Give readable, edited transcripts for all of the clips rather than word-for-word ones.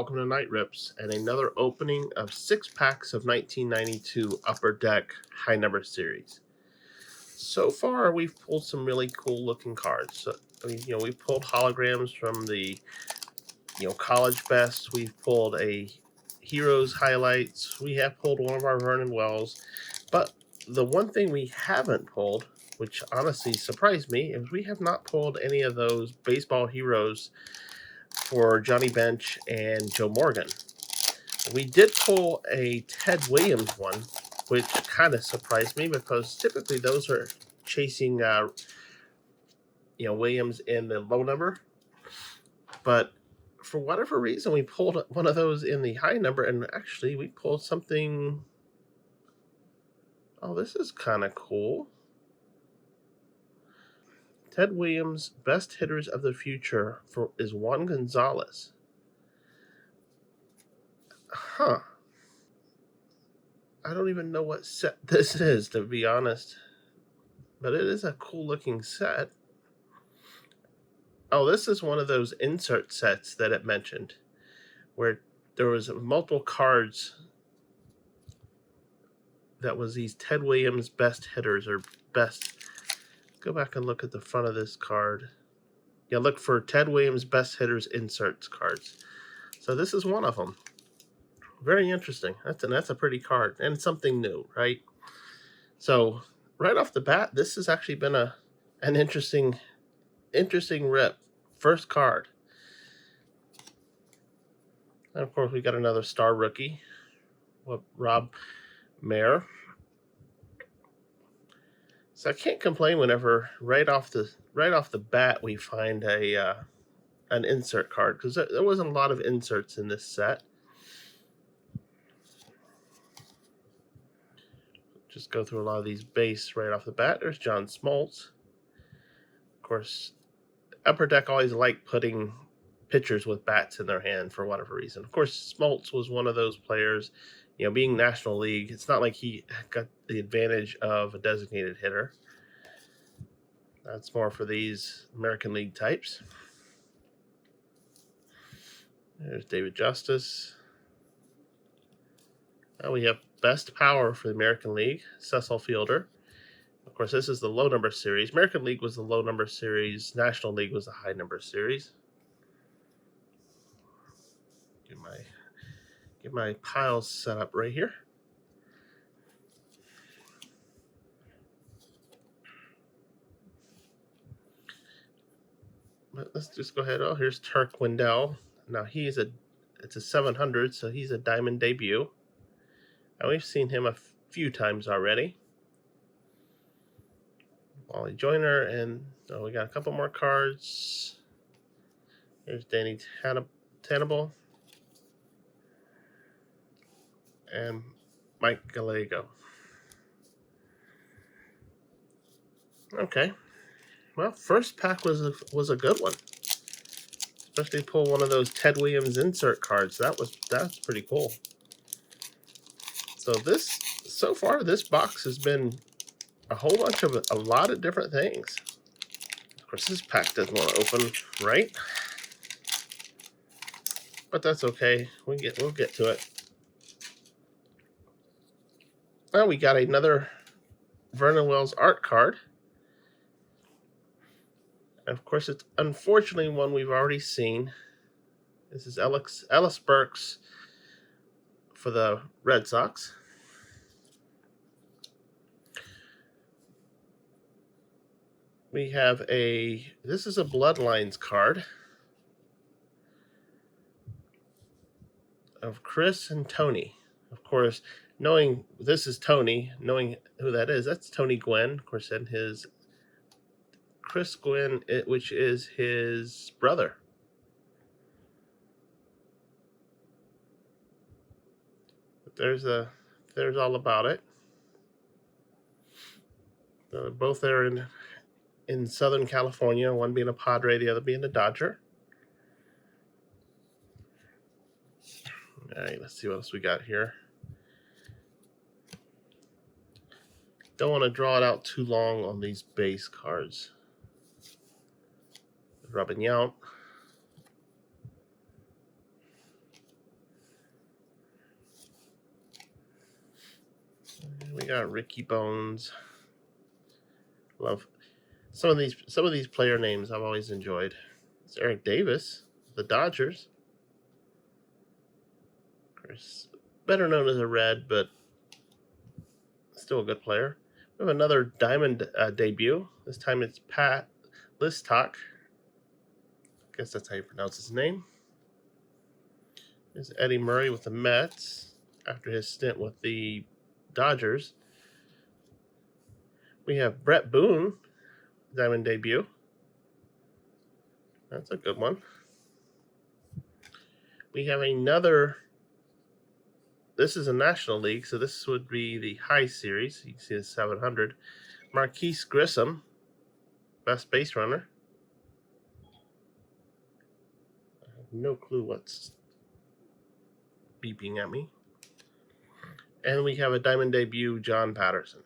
welcome to Night Rips and another opening of 6 packs of 1992 Upper Deck High Number Series. So far, we've pulled some really cool looking cards. So, we pulled holograms from the, College Best. We've pulled a Heroes Highlights. We have pulled one of our Vernon Wells. But the one thing we haven't pulled, which honestly surprised me, is we have not pulled any of those Baseball Heroes for Johnny Bench and Joe Morgan. We did pull a Ted Williams one, which kind of surprised me because typically those are chasing, Williams in the low number. But for whatever reason, we pulled one of those in the high number, and actually we pulled something. Oh, this is kind of cool. Ted Williams' best hitters of the future is Juan Gonzalez. Huh. I don't even know what set this is, to be honest. But it is a cool looking set. Oh, this is one of those insert sets that it mentioned, where there was multiple cards that was these Ted Williams best hitters or best. Go back and look at the front of this card. Yeah, look for Ted Williams best hitters inserts cards. So this is one of them. Very interesting. That's a pretty card and something new, right? So right off the bat, this has actually been an interesting rip. First card. And of course, we got another star rookie, Rob Mayer. So I can't complain whenever right off the bat we find an insert card, because there wasn't a lot of inserts in this set. Just go through a lot of these base right off the bat. There's John Smoltz. Of course, Upper Deck always liked putting pitchers with bats in their hand for whatever reason. Of course, Smoltz was one of those players. Being National League, it's not like he got the advantage of a designated hitter. That's more for these American League types. There's David Justice. Now we have best power for the American League, Cecil Fielder. Of course, this is the low number series. American League was the low number series. National League was the high number series. Get my piles set up right here. But let's just go ahead. Oh, here's Turk Wendell. Now it's a 700, so he's a diamond debut. And we've seen him a few times already. Wally Joyner, and we got a couple more cards. Here's Danny Tannable and Mike Gallego. Okay. Well, first pack was a good one. Especially pull one of those Ted Williams insert cards. That's pretty cool. So far this box has been a lot of different things. Of course, this pack doesn't want to open, right? But that's okay. We'll get to it. Well, we got another Vernon Wells art card. And of course, it's unfortunately one we've already seen. This is Ellis Burks for the Red Sox. We have this is a Bloodlines card of Chris and Tony. Of course, knowing this is Tony, knowing who that is, that's Tony Gwynn, of course, and his Chris Gwynn, which is his brother. But there's all about it. Both there in Southern California, one being a Padre, the other being a Dodger. All right, let's see what else we got here. Don't want to draw it out too long on these base cards. Robin Yount. We got Ricky Bones. Love some of these player names I've always enjoyed. It's Eric Davis, the Dodgers. Of course, better known as a Red, but still a good player. We have another Diamond debut. This time it's Pat Listock. I guess that's how you pronounce his name. There's Eddie Murray with the Mets after his stint with the Dodgers. We have Brett Boone, Diamond debut. That's a good one. We have another. This is a National League, so this would be the high series. You can see the 700. Marquise Grissom, best base runner. I have no clue what's beeping at me. And we have a Diamond debut, John Patterson.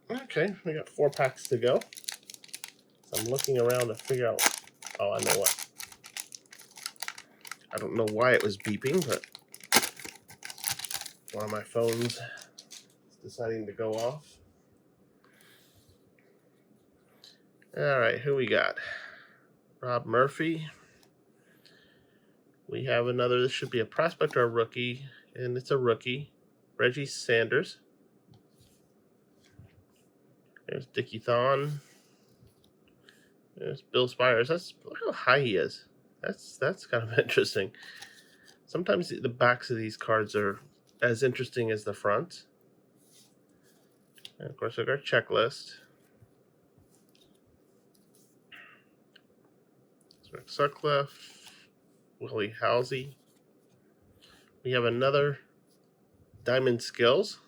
Okay, we got 4 packs to go. So I'm looking around to figure out. Oh, I know what. I don't know why it was beeping, but one of my phones is deciding to go off. All right, who we got? Rob Murphy. We have another. This should be a prospect or a rookie, and it's a rookie. Reggie Sanders. There's Dickie Thon. There's Bill Spires. Look how high he is. That's kind of interesting. Sometimes the backs of these cards are as interesting as the front. And of course, we got our checklist. So Sutcliffe, Willie Halsey. We have another Diamond Skills.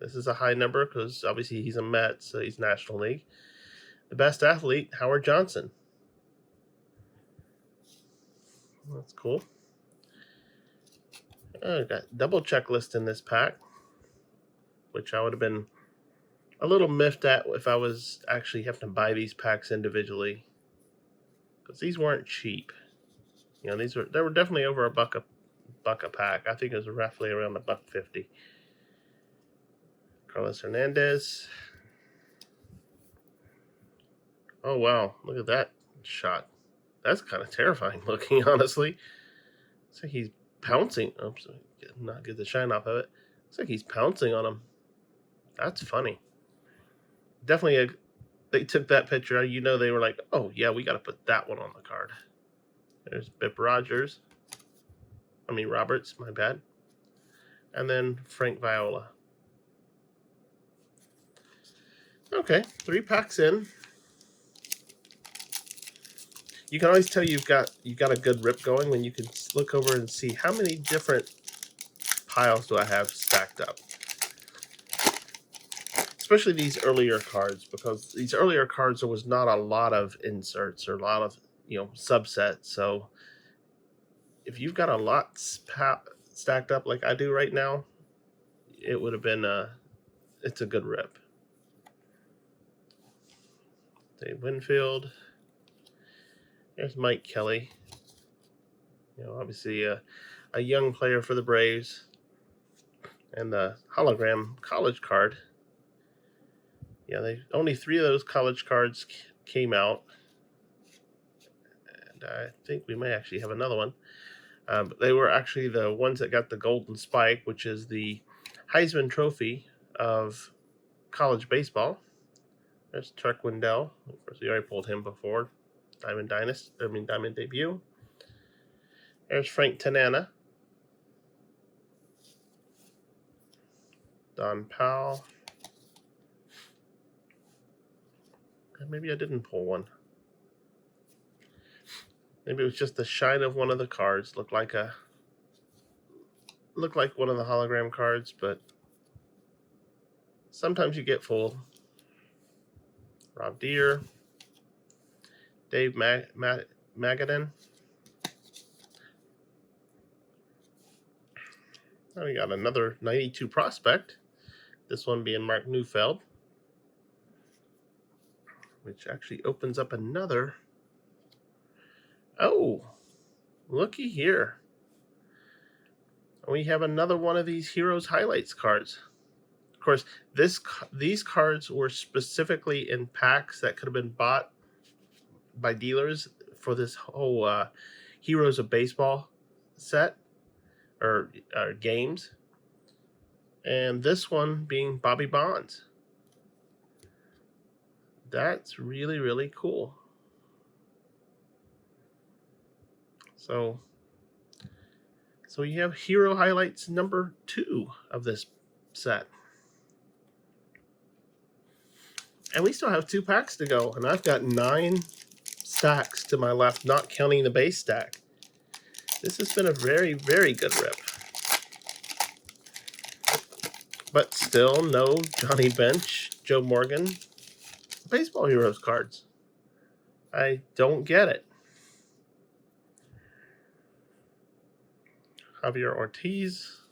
This is a high number because obviously he's a Met, so he's National League. The best athlete, Howard Johnson. That's cool. I got double checklist in this pack, which I would have been a little miffed at if I was actually having to buy these packs individually, because these weren't cheap. You know, they were definitely over $1 a pack. I think it was roughly around $1.50. Carlos Hernandez. Oh wow, look at that shot. That's kind of terrifying looking, honestly. Looks like he's pouncing. Oops, not get the shine off of it. Looks like he's pouncing on him. That's funny. Definitely, they took that picture. You know, they were like, oh, yeah, we got to put that one on the card. There's Bip Roberts, my bad. And then Frank Viola. Okay, 3 packs in. You can always tell you've got a good rip going when you can look over and see how many different piles do I have stacked up. Especially these earlier cards, because these earlier cards there was not a lot of inserts or a lot of subsets. So if you've got a lot stacked up like I do right now, it would have been it's a good rip. Dave Winfield. There's Mike Kelly. Obviously a young player for the Braves. And the hologram college card. Yeah, only 3 of those college cards came out. And I think we may actually have another one. But they were actually the ones that got the golden spike, which is the Heisman Trophy of college baseball. There's Turk Wendell. Of course, we already pulled him before. Diamond debut. There's Frank Tanana. Don Powell. And maybe I didn't pull one. Maybe it was just the shine of one of the cards. Looked like one of the hologram cards, but sometimes you get fooled. Rob Deere. Dave Magadan. Now we got another 92 prospect. This one being Mark Neufeld, which actually opens up another. Oh, looky here. We have another one of these Heroes Highlights cards. Of course, these cards were specifically in packs that could have been bought by dealers for this whole Heroes of Baseball set or games. And this one being Bobby Bonds. That's really, really cool. So you have Hero Highlights number 2 of this set. And we still have 2 packs to go. And I've got 9 stacks to my left, not counting the base stack. This has been a very, very good rip. But still no Johnny Bench, Joe Morgan, Baseball Heroes cards. I don't get it. Javier Ortiz.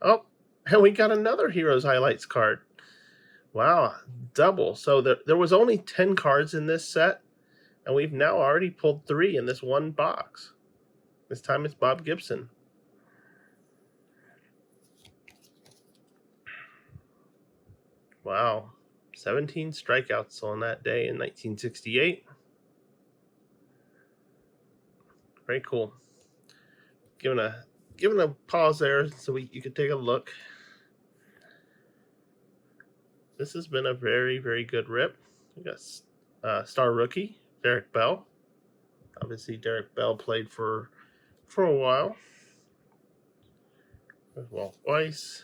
Oh, and we got another Heroes Highlights card. Wow, double. So there was only 10 cards in this set, and we've now already pulled 3 in this one box. This time it's Bob Gibson. Wow, 17 strikeouts on that day in 1968. Very cool. Giving a pause there so you could take a look. This has been a very, very good rip. We got star rookie Derek Bell. Obviously, Derek Bell played for a while. Walt Weiss.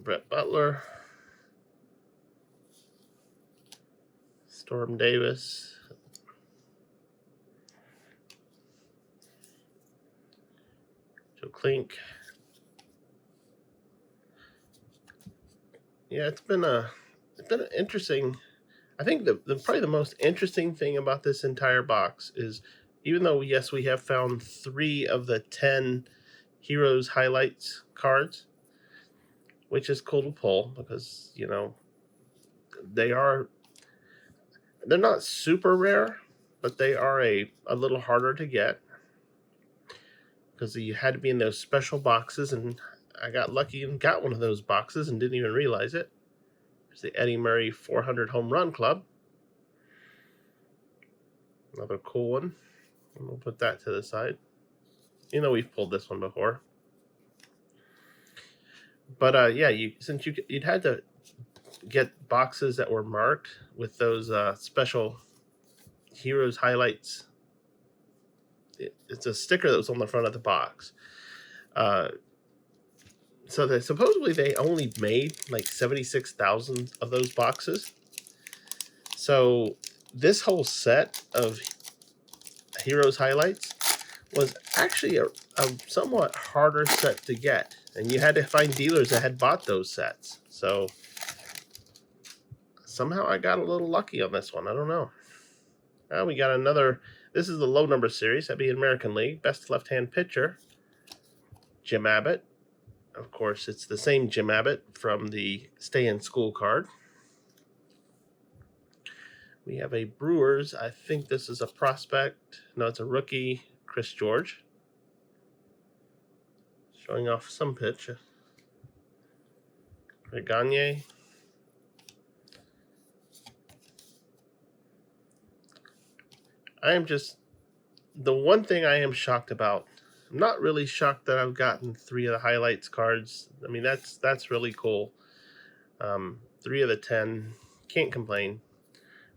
Brett Butler. Storm Davis. Joe Klink. Yeah, it's been an interesting. I think probably the most interesting thing about this entire box is, even though yes we have found 3 of the 10 Heroes Highlights cards, which is cool to pull because they're not super rare, but they are a little harder to get because you had to be in those special boxes, and I got lucky and got one of those boxes and didn't even realize it. There's the Eddie Murray 400 Home Run Club. Another cool one. And we'll put that to the side. We've pulled this one before. But yeah, since you'd had to get boxes that were marked with those special Heroes Highlights. It's a sticker that was on the front of the box. So supposedly they only made like 76,000 of those boxes. So this whole set of Heroes Highlights was actually a somewhat harder set to get. And you had to find dealers that had bought those sets. So somehow I got a little lucky on this one. I don't know. We got another. This is the low number series. That'd be American League. Best left-hand pitcher, Jim Abbott. Of course, it's the same Jim Abbott from the Stay in School card. We have a Brewers. I think this is a prospect. No, it's a rookie, Chris George. Showing off some pitch. Gagne. The one thing I am shocked about, I'm not really shocked that I've gotten 3 of the Highlights cards. I mean, that's really cool. 3 of the 10, can't complain.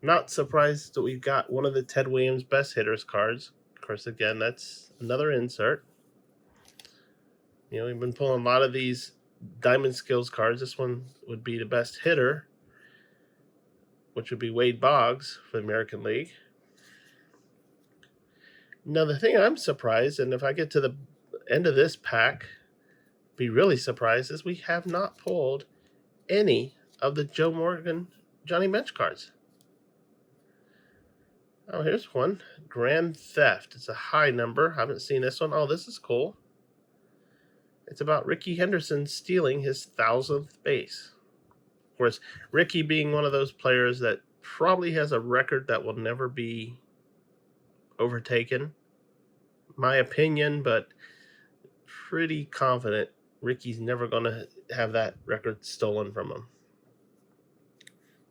Not surprised that we've got one of the Ted Williams Best Hitters cards. Of course, again, that's another insert. We've been pulling a lot of these Diamond Skills cards. This one would be the best hitter, which would be Wade Boggs for the American League. Now, the thing I'm surprised, and if I get to the end of this pack, be really surprised, is we have not pulled any of the Joe Morgan Johnny Bench cards. Oh, here's one. Grand Theft. It's a high number. Haven't seen this one. Oh, this is cool. It's about Ricky Henderson stealing his 1,000th base. Of course, Ricky being one of those players that probably has a record that will never be overtaken. My opinion, but pretty confident Ricky's never going to have that record stolen from him.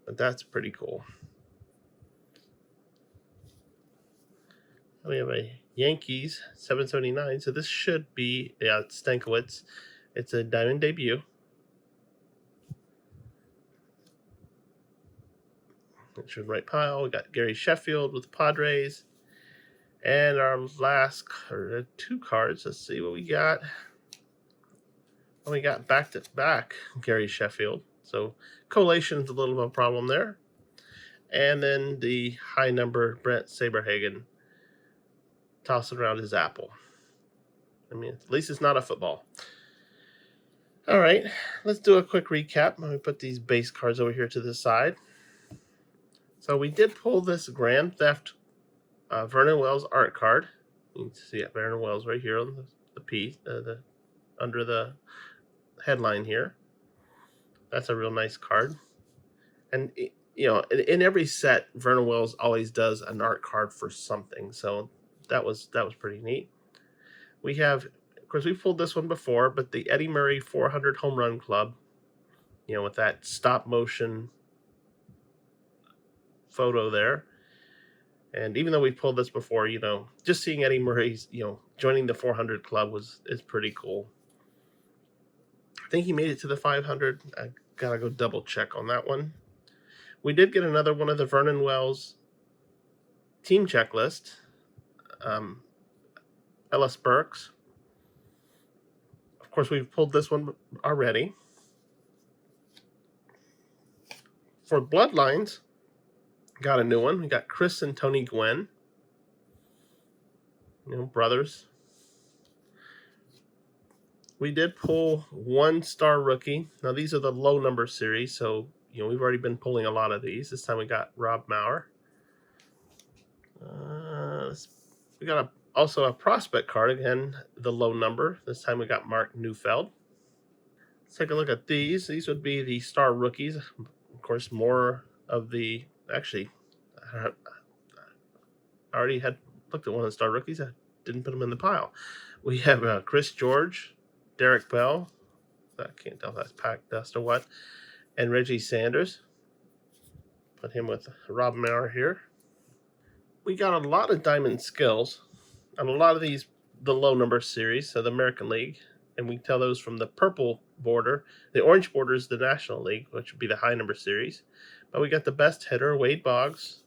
But that's pretty cool. We have a Yankees 779. So this should be, yeah, it's Stankiewicz. It's a diamond debut. It's your right pile. We got Gary Sheffield with the Padres. And our last two cards. Let's see what we got. Well, we got back-to-back Gary Sheffield. So collation is a little of a problem there. And then the high number Brent Saberhagen tossing around his apple. I mean, at least it's not a football. All right, let's do a quick recap. Let me put these base cards over here to the side. So we did pull this Grand Theft Vernon Wells art card. You can see it, Vernon Wells, right here on the piece, under the headline here. That's a real nice card. And you know, in every set, Vernon Wells always does an art card for something. So that was pretty neat. We have, of course, we pulled this one before, but the Eddie Murray 400 Home Run Club, you know, with that stop motion photo there. And even though we pulled this before, you know, just seeing Eddie Murray's, you know, joining the 400 club is pretty cool. I think he made it to the 500. I gotta go double check on that one. We did get another one of the Vernon Wells team checklist. Ellis Burks. Of course, we've pulled this one already. For Bloodlines, got a new one. We got Chris and Tony Gwynn. You know, brothers. We did pull one-star rookie. Now, these are the low number series, so, you know, we've already been pulling a lot of these. This time we got Rob Mauer. We got also a prospect card, again, the low number. This time we got Mark Neufeld. Let's take a look at these. These would be the star rookies. Of course, more of the, actually, I already had looked at one of the star rookies. I didn't put them in the pile. We have Chris George, Derek Bell. I can't tell if that's packed dust or what. And Reggie Sanders. Put him with Rob Mauer here. We got a lot of diamond skills on a lot of these, the low number series, so the American League. And we can tell those from the purple border. The orange border is the National League, which would be the high number series. But we got the best hitter, Wade Boggs.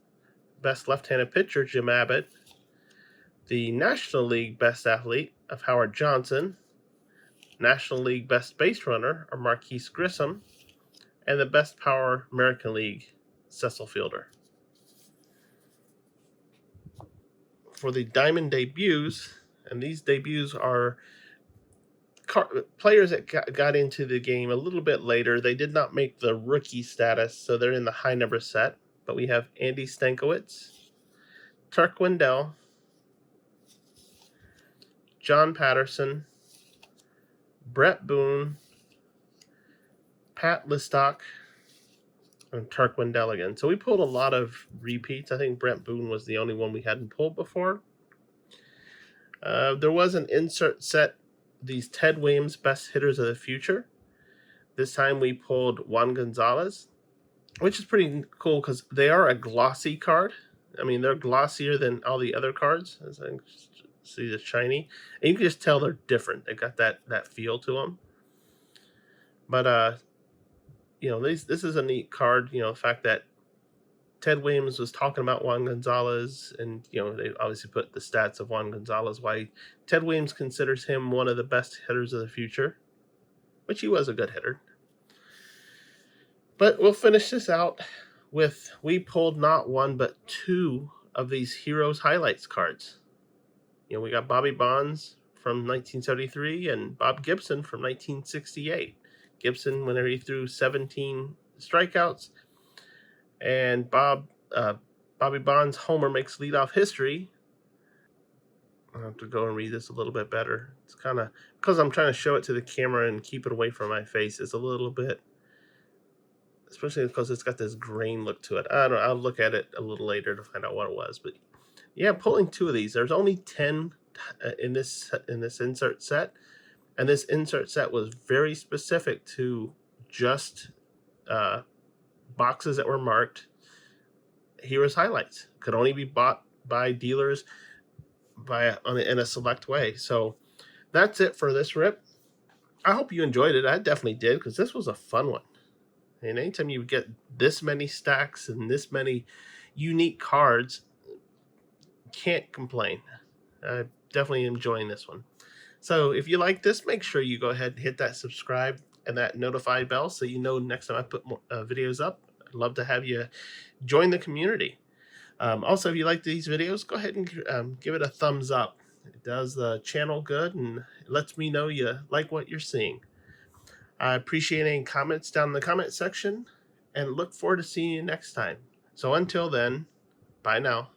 Best left-handed pitcher, Jim Abbott. The National League best athlete of Howard Johnson. National League best base runner, or Marquise Grissom. And the best power American League, Cecil Fielder. For the diamond debuts, and these debuts are players that got into the game a little bit later. They did not make the rookie status, so they're in the high number set. But we have Andy Stankiewicz, Turk Wendell, John Patterson, Bret Boone, Pat Listock, and Turk Wendell again. So we pulled a lot of repeats. I think Bret Boone was the only one we hadn't pulled before. There was an insert set, these Ted Williams best hitters of the future. This time we pulled Juan Gonzalez, which is pretty cool because they are a glossy card. I mean, they're glossier than all the other cards. As I see the shiny. And you can just tell they're different. They got that feel to them. But, you know, this is a neat card. You know, the fact that Ted Williams was talking about Juan Gonzalez, and, you know, they obviously put the stats of Juan Gonzalez, why Ted Williams considers him one of the best hitters of the future, which he was a good hitter. But we'll finish this out with, we pulled not one, but two of these Heroes Highlights cards. You know, we got Bobby Bonds from 1973 and Bob Gibson from 1968. Gibson, whenever he threw 17 strikeouts, and Bobby Bonds' homer makes leadoff history. I'll have to go and read this a little bit better. It's kind of, because I'm trying to show it to the camera and keep it away from my face, it's a little bit, especially because it's got this grain look to it. I don't know, I'll look at it a little later to find out what it was. But Yeah, pulling 2 of these. There's only 10 in this insert set, and this insert set was very specific to just boxes that were marked Heroes Highlights. Could only be bought by dealers in a select way. So that's it for this rip. I hope you enjoyed it. I definitely did, because this was a fun one. And anytime you get this many stacks and this many unique cards, can't complain. I'm definitely enjoying this one. So if you like this, make sure you go ahead and hit that subscribe and that notify bell so you know next time I put more videos up. I'd love to have you join the community. Also, if you like these videos, go ahead and give it a thumbs up. It does the channel good and it lets me know you like what you're seeing. I appreciate any comments down in the comment section and look forward to seeing you next time. So until then, bye now.